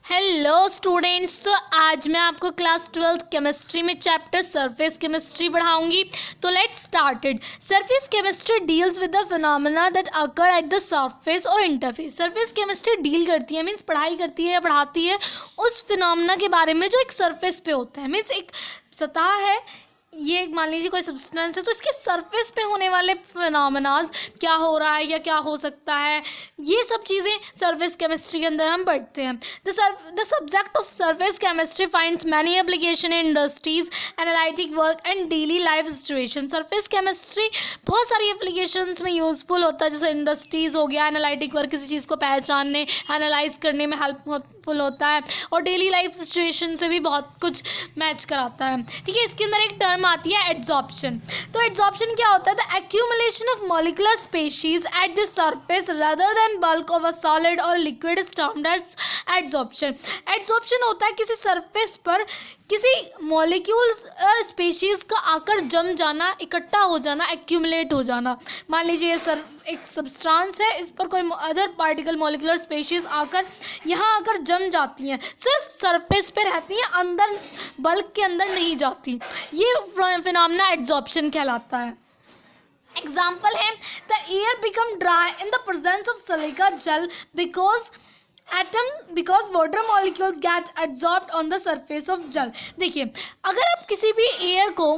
Hello students. तो आज मैं आपको क्लास 12th केमिस्ट्री में चैप्टर सरफेस केमिस्ट्री पढ़ाऊंगी। तो let's started. Surface chemistry deals with the phenomena that occur at the surface और इंटरफेस। सरफेस केमिस्ट्री डील करती है, मीन्स पढ़ाई करती है या पढ़ाती है उस फिनोमेना के बारे में जो एक सरफेस पे होता है। मीन्स एक सतह है, ये एक मान लीजिए कोई सब्सटेंस है, तो इसके सरफेस पे होने वाले फिनोमेनाज क्या हो रहा है या क्या हो सकता है, ये सब चीज़ें सरफेस केमिस्ट्री के अंदर हम पढ़ते हैं। The subject of surface chemistry finds many application in industries, analytic work and daily life situation. Surface chemistry बहुत सारी एप्लीकेशंस में यूज़फुल होता है, जैसे इंडस्ट्रीज़ हो गया, एनालिटिक वर्क किसी चीज़ को पहचानने एनालाइज करने में हेल्पफुल होता है, और डेली लाइफ सिचुएशन से भी बहुत कुछ मैच कराता है। ठीक है, इसके अंदर एक टर्म आती है एड्सॉर्प्शन। तो एड्सॉर्प्शन क्या होता है? The accumulation of molecular species at the surface rather than bulk of a solid or liquid is termed as adsorption. Adsorption होता है किसी सरफेस पर किसी मॉलिक्यूल्स और स्पीशीज़ का आकर जम जाना, इकट्ठा हो जाना, एक्यूमुलेट हो जाना। मान लीजिए सर एक सब्सटेंस है, इस पर कोई अदर पार्टिकल मॉलिक्यूलर स्पीशीज़ आकर यहाँ आकर जम जाती हैं, सिर्फ सरफेस पे रहती हैं, अंदर बल्क के अंदर नहीं जाती। ये फिनोमेना एड्सॉर्प्शन कहलाता है। एग्जाम्पल है the air become dry in the presence of silica gel because water molecules get absorbed on the surface of gel। देखिए, अगर आप किसी भी एयर को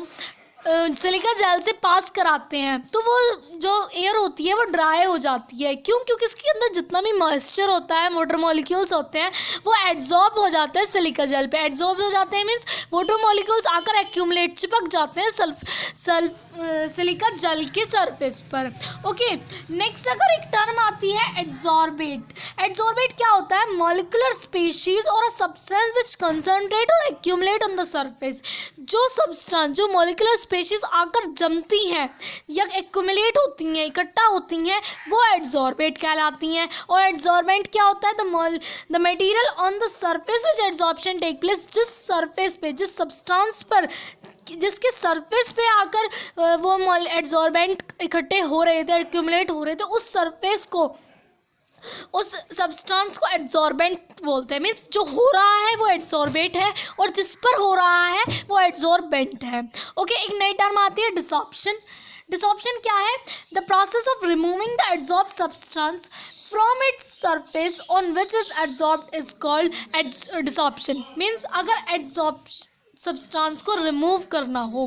सिलिका जेल से पास कराते हैं तो वो जो एयर होती है वो ड्राई हो जाती है। क्यों? क्योंकि इसके अंदर जितना भी मॉइस्चर होता है, वाटर मॉलिक्यूल्स होते हैं, वो एड्जॉर्ब हो जाते हैं सिलिका जेल पे। एड्जॉर्ब हो जाते हैं मीन्स वाटर मॉलिक्यूल्स आकर एक्यूमुलेट, चिपक जाते हैं सिलिका जेल के सरफेस पर। ओके, नेक्स्ट अगर एक टर्म आती है एड्सॉर्बेट। एड्सॉर्बेट क्या होता है? मॉलिक्यूलर स्पीशीज और अ सब्सटेंस विच कंसंट्रेट और एक्यूमुलेट ऑन द सरफेस। जो सब्सटेंस, जो मॉलिक्यूलर स्पीशीज आकर जमती हैं या एक्यूमुलेट होती हैं, इकट्ठा होती हैं, वो एड्सॉर्बेट कहलाती हैं। और एड्सॉर्बेंट क्या होता है? The material on the surface which adsorption take place. जिस सरफेस पे, जिस सब्सटेंस पर, जिसके सरफेस पे आकर वो एड्सॉर्बेंट इकट्ठे हो रहे थे, एक्यूमुलेट हो रहे थे, उस सरफेस को, उस सब्सटेंस को एड्सॉर्बेंट बोलते हैं। मीन्स जो हो रहा है वो एड्सॉर्बेट है और जिस पर हो रहा है वो एड्सॉर्बेंट है। ओके, एक नई टर्म आती है डिसॉर्प्शन। डिसॉर्प्शन क्या है? The process of removing the adsorb substance from its surface on which is adsorbed is called desorption। Means अगर एड्सॉर्ब सब्सटेंस को रिमूव करना हो,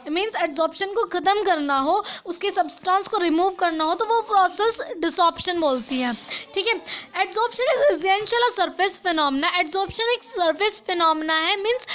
मीन्स एड्सॉर्प्शन को ख़त्म करना हो, उसके सब्सटेंस को रिमूव करना हो, तो वो प्रोसेस डिसॉर्प्शन बोलती है। ठीक है, adsorption is essential surface phenomena. Adsorption एक सरफेस फिनोमेना है, मीन्स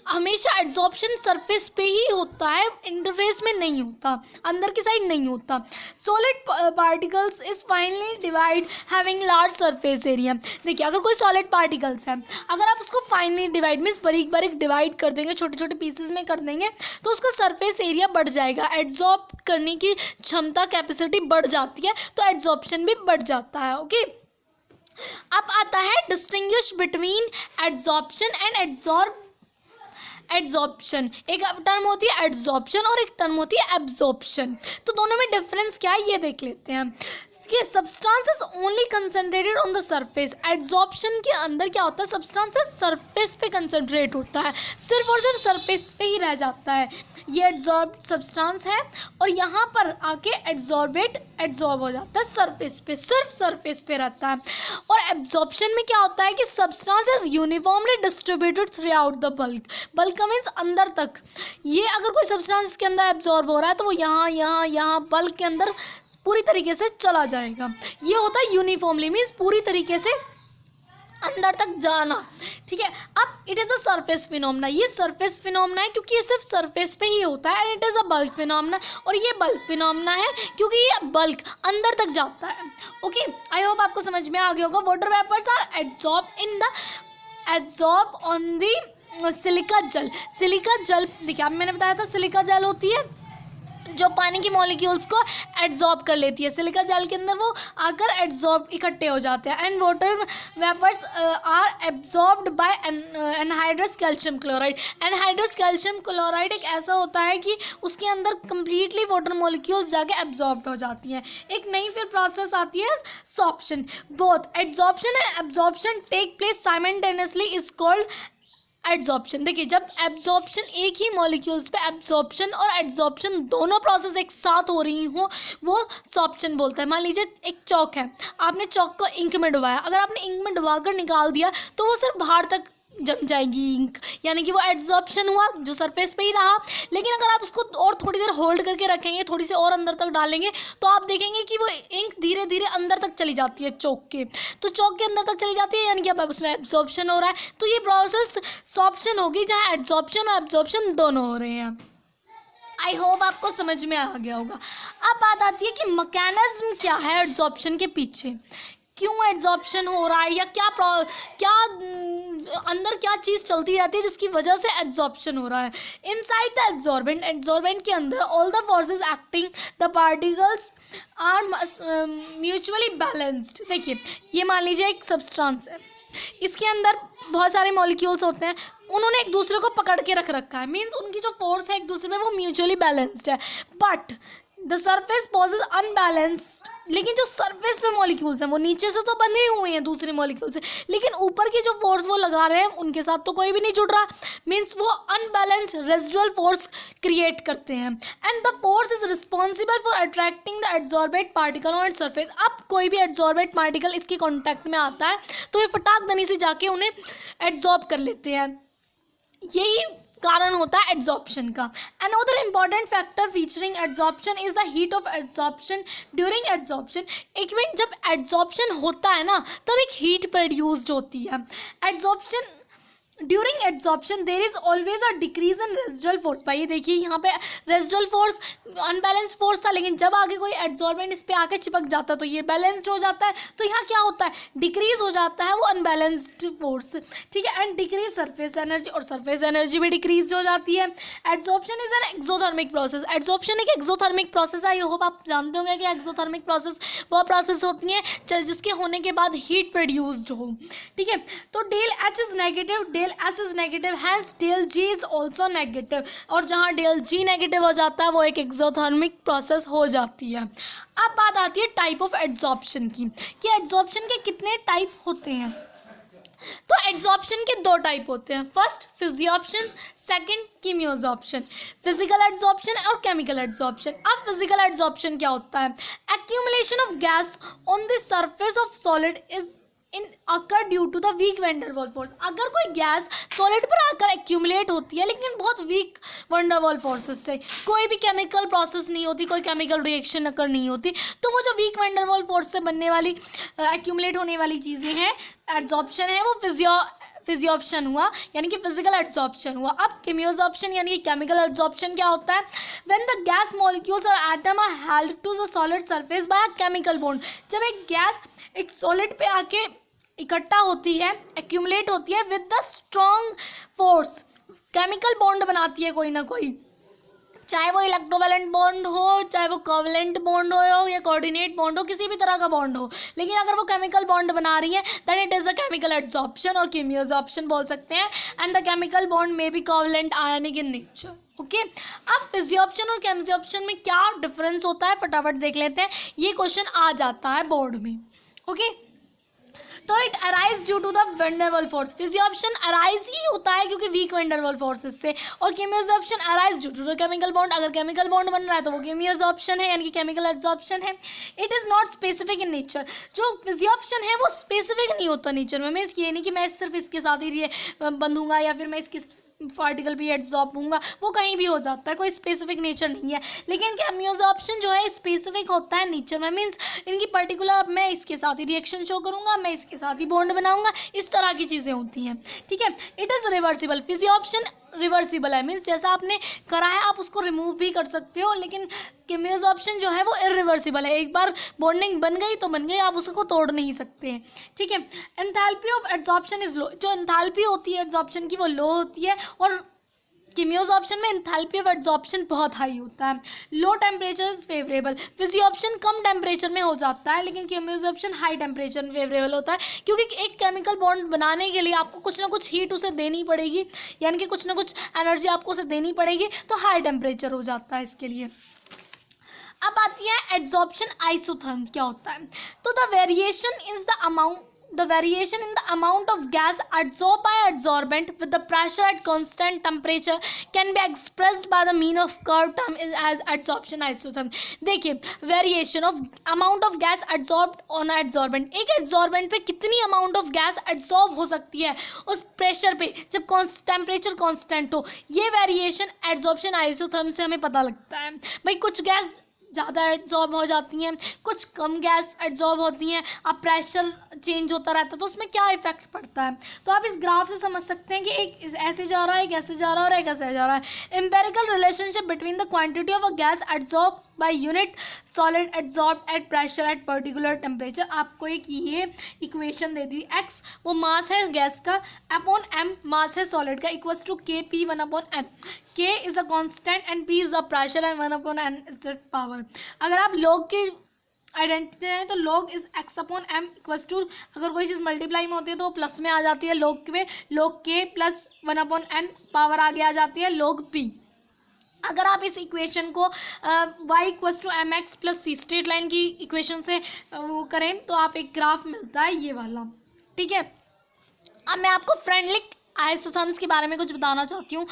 हमेशा एड्सॉर्प्शन सरफेस पे ही होता है, इंटरफेस में नहीं होता, अंदर की साइड नहीं होता। Solid particles is finally divide having large surface area. देखिए, अगर कोई सॉलिड पार्टिकल्स है, अगर आप उसको फाइनली डिवाइड मीन्स बारीक बारीक डिवाइड कर देंगे, छोटे छोटे पीसेस में कर देंगे, तो उसका सरफेस एरिया बढ़ जाएगा, एड्सॉर्ब करने की क्षमता, कैपेसिटी बढ़ जाती है, तो एड्सॉर्प्शन भी बढ़ जाता है। ओके, अब आता है distinguish between adsorption and adsorption. एक टर्म होती है एड्सॉर्प्शन और एक टर्म होती है एब्जॉर्प्शन। तो दोनों में डिफरेंस क्या है ये देख लेते हैं। कि substance is only concentrated on the surface. Adsorption के अंदर क्या होता है? सब्सटेंस सरफेस पे कंसंट्रेट होता है, सिर्फ और सिर्फ सरफेस पे ही रह जाता है। ये एड्सॉर्ब सब्सटेंस है और यहाँ पर आके एड्सॉर्ब हो जाता है सरफेस पे, सिर्फ सरफेस पे रहता है। और एब्जॉर्प्शन में क्या होता है कि substance is uniformly distributed through out the bulk. Bulk means अंदर तक। ये अगर कोई सब्सटेंस के अंदर एब्जॉर्ब हो रहा है तो वो यहाँ बल्क के अंदर पूरी तरीके से चला जाएगा। ये होता है यूनिफॉर्मली, मीन्स पूरी तरीके से अंदर तक जाना। ठीक है, अब it is a surface phenomena. ये सरफेस फिनोमेना है क्योंकि ये सिर्फ सरफेस पे ही होता है, and it is a bulk phenomena. और ये बल्क फिनोमेना है क्योंकि ये बल्क अंदर तक जाता है। ओके, आई होप आपको समझ में आ गया होगा। Water vapours are adsorb on the silica gel. Silica gel, देखिए अब मैंने बताया था सिलिका जेल होती है, जो पानी की मॉलिक्यूल्स को एड्जॉर्ब कर लेती है। सिलिका जेल के अंदर वो आकर एड्जॉर्ब इकट्ठे हो जाते हैं। And water vapours are absorbed by anhydrous calcium chloride. Anhydrous calcium chloride एक ऐसा होता है कि उसके अंदर कंप्लीटली वाटर मॉलिक्यूल्स जाके एब्जॉर्ब हो जाती हैं। एक नई फिर प्रोसेस आती है sorption. Both adsorption and absorption take place simultaneously is called adsorption. देखिए, जब एब्जॉर्प्शन एक ही मॉलिक्यूल्स पे एब्जॉर्प्शन और एड्जॉर्प्शन दोनों प्रोसेस एक साथ हो रही हो वो सॉर्प्शन बोलता है। मान लीजिए एक चौक है, आपने चौक को इंक में डुबाया, अगर आपने इंक में डुबा कर निकाल दिया तो वो सिर्फ बाहर तक जम जाएगी इंक, यानी कि वो एड्जॉर्प्शन हुआ, जो सरफेस पे ही रहा। लेकिन अगर आप उसको और थोड़ी देर होल्ड करके रखेंगे, थोड़ी सी और अंदर तक डालेंगे, तो आप देखेंगे कि वो इंक धीरे धीरे अंदर तक चली जाती है चौक के, तो चौक के अंदर तक चली जाती है, यानी कि अब उसमें एब्जॉर्प्शन हो रहा है। तो ये प्रोसेस सॉर्प्शन होगी जहाँ एड्जॉर्प्शन और एब्जॉर्प्शन दोनों हो रहे हैं। आई होप आपको समझ में आ गया होगा। अब बात आती है कि मैकेनिज्म क्या है एड्जॉर्प्शन के पीछे, क्यों एड्जॉर्प्शन हो रहा है, या क्या अंदर क्या चीज़ चलती रहती है जिसकी वजह से एड्जॉर्प्शन हो रहा है। इनसाइड द एड्जॉर्बेंट, एड्जॉर्बेंट के अंदर all the forces acting the particles are mutually balanced. देखिए, ये मान लीजिए एक सब्सटेंस है, इसके अंदर बहुत सारे मॉलिक्यूल्स होते हैं, उन्होंने एक दूसरे को पकड़ के रख रखा है, मीन्स उनकी जो फोर्स है एक दूसरे में वो म्यूचुअली बैलेंस्ड है। But the surface possesses unbalanced. लेकिन जो सरफेस पे मॉलिक्यूल्स हैं वो नीचे से तो बंधे हुए हैं दूसरे मॉलिक्यूल से, लेकिन ऊपर की जो फोर्स वो लगा रहे हैं उनके साथ तो कोई भी नहीं जुड़ रहा, मीन्स वो अनबैलेंस्ड रेजिडुअल फोर्स क्रिएट करते हैं। And the force is responsible for attracting the adsorbate particle on its surface. अब कोई भी एड्जॉर्बेट पार्टिकल इसके कॉन्टैक्ट में आता है तो ये फटाक दनी से जाके उन्हें एड्जॉर्ब कर लेते हैं, यही कारण होता है एड्जॉर्प्शन का। Another important factor featuring adsorption is the heat of adsorption during adsorption. एक मिनट, जब एड्जॉर्प्शन होता है ना तब एक हीट प्रोड्यूस्ड होती है। Adsorption during adsorption there is always a decrease in residual force. भाई देखिए यहाँ पे रेजिडुअल फोर्स अनबैलेंस फोर्स था, लेकिन जब आगे कोई एड्जॉर्बेंट इस पे आके चिपक जाता है तो ये बैलेंस्ड हो जाता है, तो यहाँ क्या होता है, डिक्रीज हो जाता है वो अनबैलेंस्ड फोर्स, ठीक है। एंड डिक्रीज सरफेस एनर्जी, और सरफेस एनर्जी भी डिक्रीज हो जाती है। Adsorption is an exothermic process. Adsorption एक एक्सोथर्मिक प्रोसेस है। आई होप आप जानते होंगे कि एक्सोथर्मिक प्रोसेस वो प्रोसेस होती है जिसके होने के बाद हीट प्रोड्यूस्ड हो, ठीक है। तो del H is negative, del S is negative, hence del G is also negative. और जहाँ डेल जी नेगेटिव हो जाता है वो एक एक्सोथर्मिक प्रोसेस हो जाती है। अब बात आती है टाइप ऑफ एड्जॉर्प्शन की, कि एड्जॉर्प्शन के कितने टाइप होते हैं। तो एड्जॉर्प्शन के दो टाइप होते हैं, first physisorption, second chemisorption. Physical adsorption और केमिकल एड्जॉर्प्शन। अब फिजिकल एड्जॉर्प्शन क्या होता है, accumulation of gas on the surface of solid is in occur due to the weak van der Waals force. अगर कोई गैस सॉलिड पर आकर एक्यूमुलेट होती है लेकिन बहुत वीक वैंडरवॉल फोर्सेस से, कोई भी केमिकल प्रोसेस नहीं होती, कोई केमिकल रिएक्शन अकर नहीं होती, तो वो जो वीक वैंडरवॉल फोर्स से बनने वाली एक्यूमुलेट होने वाली चीज़ें हैं, एड्जॉर्प्शन है, वो फिजियोप्शन हुआ, यानी कि फिजिकल एड्जॉर्प्शन हुआ। अब कीमियोजॉर्प्शन यानी कि केमिकल एड्जॉर्प्शन क्या होता है, व्हेन द गैस मॉलिक्यूल्स और atom are held to the solid surface by a chemical bond. जब एक गैस एक सॉलिड पे आके इकट्ठा होती है, एक्यूमुलेट होती है with the strong force, chemical bond बनाती है कोई ना कोई, चाहे वो इलेक्ट्रोवैलेंट बॉन्ड हो, चाहे वो कोवलेंट बॉन्ड हो या कोऑर्डिनेट बॉन्ड हो, किसी भी तरह का बॉन्ड हो, लेकिन अगर वो केमिकल बॉन्ड बना रही है that it is a chemical adsorption और कीमियोजॉर्प्शन बोल सकते हैं। And the chemical bond may be covalent ionic in nature, okay. अब फिजियोप्शन और केमियोजॉर्प्शन में क्या डिफरेंस होता है फटाफट देख लेते हैं, ये क्वेश्चन आ जाता है बोर्ड में, ओके। तो it arise due to the van der Waal force. Physisorption arise ही होता है क्योंकि वीक वैंडरवॉल फोर्सेस से, और chemisorption arise due to the chemical bond. अगर केमिकल बॉन्ड बन रहा है तो वो कीमियोजॉर्प्शन है, यानी कि केमिकल एड्जॉर्प्शन है। It is not specific in nature. जो फिजियोप्शन है वो स्पेसिफिक नहीं होता नेचर में, मीन्स ये नहीं कि मैं सिर्फ इसके साथ ही बंधूंगा या फिर मैं इसके पार्टिकल भी एड्जॉर्ब होऊंगा, वो कहीं भी हो जाता है, कोई स्पेसिफिक नेचर नहीं है। लेकिन कीमियोजॉर्प्शन जो है स्पेसिफिक होता है नेचर में, मीन्स इनकी पर्टिकुलर मैं इसके साथ ही रिएक्शन शो करूंगा, मैं इसके साथ ही बॉन्ड बनाऊंगा, इस तरह की चीज़ें होती हैं, ठीक है। It is reversible. Physisorption reversible है, मीन्स जैसा आपने करा है आप उसको रिमूव भी कर सकते हो, लेकिन कीमियोजॉर्प्शन जो है वो इरिवर्सिबल है, एक बार बॉन्डिंग बन गई तो बन गई, आप उसको तोड़ नहीं सकते हैं, ठीक है। Enthalpy of adsorption is low. जो एंथैल्पी होती है एड्जॉर्प्शन की वो लो होती है, और कीमियोसॉर्प्शन में एंथैल्पी ऑफ एड्सॉर्प्शन बहुत हाई होता है। Low temperature is favourable, physisorption कम टेम्परेचर में हो जाता है, लेकिन कीमियोसॉर्प्शन हाई टेम्परेचर में फेवरेबल होता है, क्योंकि एक केमिकल बॉन्ड बनाने के लिए आपको कुछ ना कुछ हीट उसे देनी पड़ेगी, यानी कि कुछ ना कुछ एनर्जी आपको उसे देनी पड़ेगी, तो हाई टेम्परेचर हो जाता है इसके लिए। अब आती है एड्सॉर्प्शन आइसोथर्म क्या होता है। तो the variation in the amount of gas absorbed by adsorbent with the pressure at constant temperature can be expressed by the mean of curve term as adsorption isotherm। देखिए, variation of amount of gas adsorbed on adsorbent, एक adsorbent पे कितनी amount of gas adsorb हो सकती है उस pressure पे जब टेम्परेचर कांस्टेंट हो, ये वेरिएशन एड्सॉर्प्शन आइसोथर्म से हमें पता लगता है। भाई कुछ गैस ज़्यादा एड्सॉर्ब हो जाती हैं, कुछ कम गैस एड्सॉर्ब होती हैं, अब प्रेशर चेंज होता रहता है, तो उसमें क्या इफेक्ट पड़ता है। तो आप इस ग्राफ से समझ सकते हैं कि एक ऐसे जा रहा है, एक ऐसे जा रहा है और एक ऐसे जा रहा है। Empirical relationship between the quantity of a gas adsorb by unit solid adsorb at pressure at particular temperature. आपको एक ये इक्वेशन दे दी, एक्स वो मास है गैस का अपॉन एम मास है सॉलिड का, इक्वल्स टू के P 1/n। K is a constant and P is the pressure and 1/n is the power. अगर आप लॉग की आइडेंटिटी है तो log is X upon M equals to, अगर कोई चीज़ मल्टीप्लाई में होती है तो वो प्लस में आ जाती है लॉग में, लॉग के प्लस 1/n पावर आगे आ जाती है लॉग पी। अगर आप इस इक्वेशन को y equals to M X plus C straight line की इक्वेशन से वो करें तो आप एक ग्राफ मिलता है ये वाला, ठीक है। अब मैं आपको फ्रेंडली आइसोथर्म्स के बारे में कुछ बताना चाहती हूँ।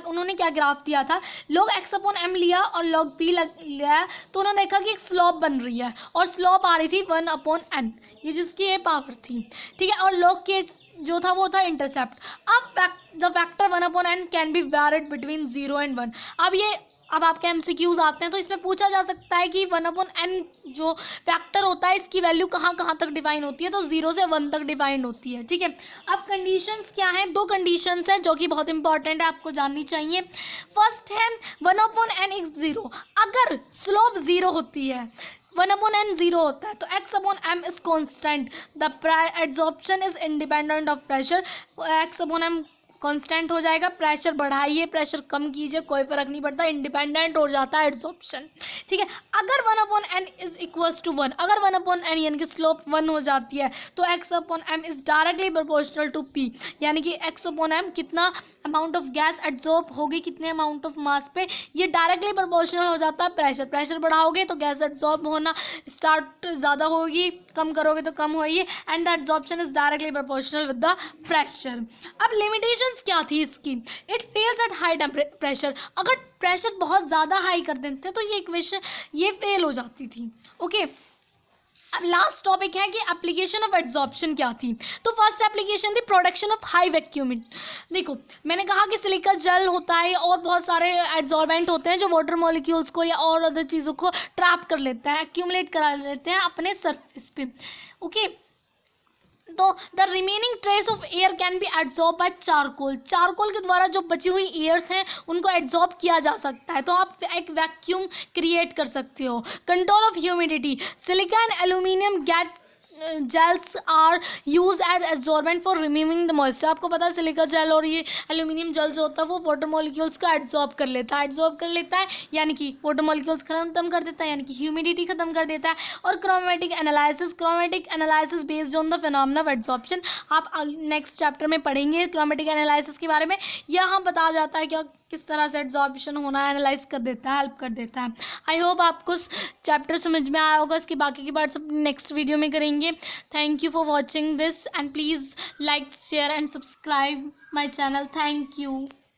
उन्होंने क्या ग्राफ दिया था, लोग एक्स अपॉन एम लिया और लॉग पी लिया, तो उन्होंने देखा कि एक स्लोप बन रही है और स्लोप आ रही थी 1/n, ये जिसकी ये पावर थी, ठीक है, और लॉग के जो था वो था इंटरसेप्ट। अब the factor 1/n can be varied between 0 and 1। अब आपके MCQs आते हैं तो इसमें पूछा जा सकता है कि 1/n जो फैक्टर होता है इसकी वैल्यू कहाँ कहाँ तक डिफाइन होती है, तो 0 से 1 तक डिफाइंड होती है, ठीक है। अब कंडीशंस क्या हैं, 2 कंडीशंस हैं जो कि बहुत इंपॉर्टेंट है, आपको जाननी चाहिए। फर्स्ट है 1/n इज 0, अगर स्लोप 0 होती है 1/n 0 होता है तो x/m is constant, the adsorption is independent of pressure. x/m constant हो जाएगा, प्रेशर बढ़ाइए प्रेशर कम कीजिए कोई फर्क नहीं पड़ता, इंडिपेंडेंट हो जाता है एड्सॉर्प्शन, ठीक है। अगर 1/n इज इक्वल्स टू 1, अगर 1/n यानी कि स्लोप 1 हो जाती है तो x/m is directly proportional to p, यानी कि x/m कितना अमाउंट ऑफ गैस एड्सॉर्ब होगी कितने अमाउंट ऑफ मास पे, ये डायरेक्टली प्रोपोर्शनल हो जाता है प्रेशर बढ़ाओगे तो गैस एड्सॉर्ब होना स्टार्ट ज़्यादा होगी, कम करोगे तो कम होगी, and the adsorption is directly proportional with the pressure. अब लिमिटेशन क्या थी इसकी, it fails at high pressure, अगर प्रेशर बहुत ज़्यादा हाई कर देते तो ये इक्वेशन ये फेल हो जाती थी, ओके। अब लास्ट टॉपिक है कि एप्लीकेशन ऑफ एड्सॉर्प्शन क्या थी। तो फर्स्ट एप्लीकेशन थी प्रोडक्शन ऑफ हाई वैक्यूम। देखो मैंने कहा कि सिलिका जेल होता है और बहुत सारे एड्सॉर्बेंट होते हैं जो वाटर मॉलिक्यूल्स को या और अदर चीज़ों को ट्रैप कर लेते हैं, एक्यूमुलेट करा लेते हैं अपने सरफेस पे, ओके। तो the remaining trace of air can be adsorb by charcoal, charcoal के द्वारा जो बची हुई एयर्स हैं उनको एड्सॉर्ब किया जा सकता है, तो आप एक वैक्यूम क्रिएट कर सकते हो। Control of humidity, silica and aluminium gels are use as absorbent for removing the moisture. आपको पता है सिलिका जेल और ये एल्यूमिनियम जेल जो होता है वो वाटर मॉलिक्यूल्स को एब्जॉर्ब कर लेता है, यानी कि वाटर मॉलिक्यूल्स खत्म कर देता है, यानी कि ह्यूमिडिटी खत्म कर देता है। और chromatic analysis based on the phenomena of adsorption, आप नेक्स्ट चैप्टर में पढ़ेंगे क्रोमेटिक एनालिसिस के बारे में। यहाँ बताया जाता है कि किस तरह से एड्सॉर्प्शन होना है, एनालाइज कर देता है, हेल्प कर देता है। आई होप आपको चैप्टर समझ में आया होगा, इसकी बाकी की पार्ट्स नेक्स्ट वीडियो में करेंगे। Thank you for watching this and please like share and subscribe my channel. Thank you.